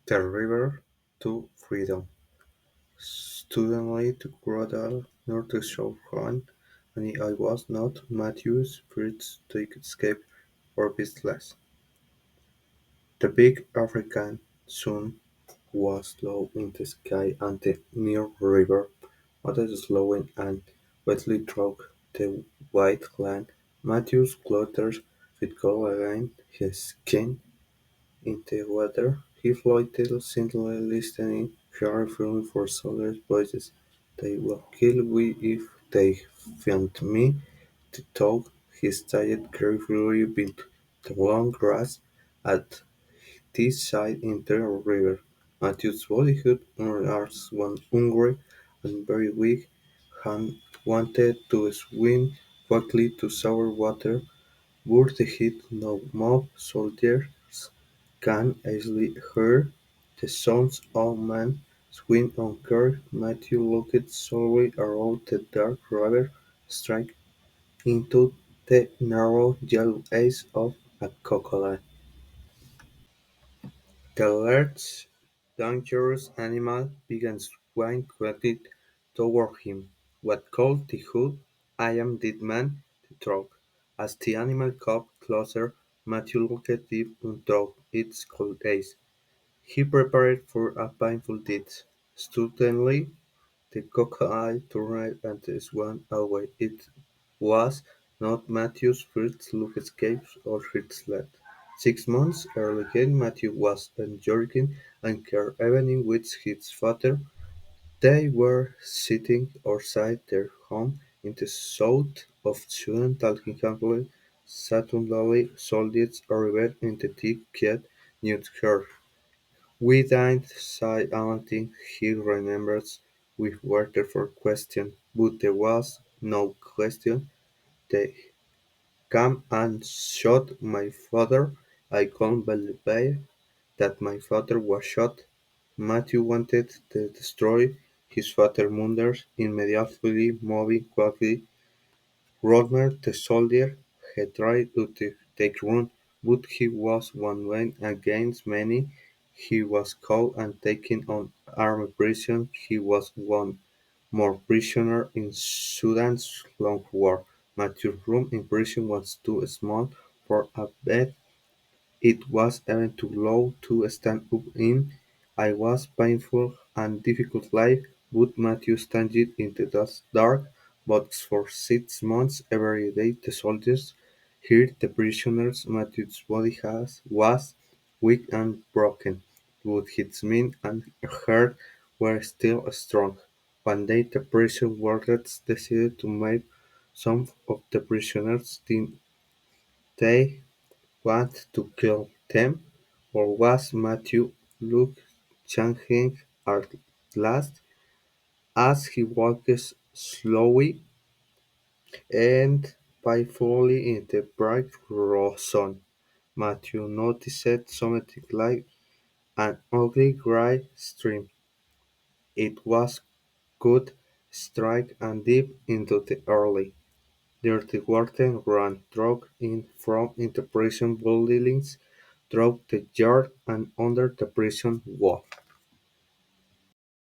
The river to freedom. Suddenly the crowd north to show Juan, and I was not Matthew's first to escape purposeless. The big African sun was low in the sky and the near river was slowing and wetly through the white land. Matthew's clothes with gold against his skin in the water. He floated silently listening carefully for soldiers' voices. They will kill me if they find me. To talk, he stayed carefully with the long grass at this side in the river. Matthew's bodyhood was one hungry and very weak, and wanted to swim quickly to sour water, but the heat no mob soldiers can easily hear the sounds of men swim on Kirk. Matthew looked slowly around the dark river, straight into the narrow yellow eyes of a crocodile. The large, dangerous animal began swimming quickly toward him. "What called the hood? I am dead man," the thought. As the animal came closer, Matthew looked deep into its cold eyes. He prepared for a painful death. Suddenly the crocodile turned and swam away. It was not Matthew's first escape or his last. 6 months earlier Matthew was enjoying a care evening with his father. They were sitting outside their home in the south of Sudan talking happily. Suddenly soldiers arrived in the thick quiet near her. We didn't say anything, he remembers. We waited for question, but there was no question. They came and shot my father. I couldn't believe that my father was shot. Matthew wanted to destroy his father's murder, immediately moving quickly. Rodmer, the soldier, had tried to take root, but he was one man against many. He was caught and taken on armed prison. He was one more prisoner in Sudan's long war. Matthew's room in prison was too small for a bed. It was even too low to stand up in. It was painful and difficult life, but Matthew stayed in the dark box for 6 months. Every day the soldiers heard the prisoners. Matthew's body was weak and broken, but his mind and heart were still strong. One day the prison wardens decided to make some of the prisoners think they want to kill them, or was Matthew Luke changing at last as he walked slowly and painfully in the bright raw sun? Matthew noticed something like an ugly gray stream. It was cut straight and deep into the earth. Dirty water ran through in from the prison buildings, through the yard, and under the prison wall.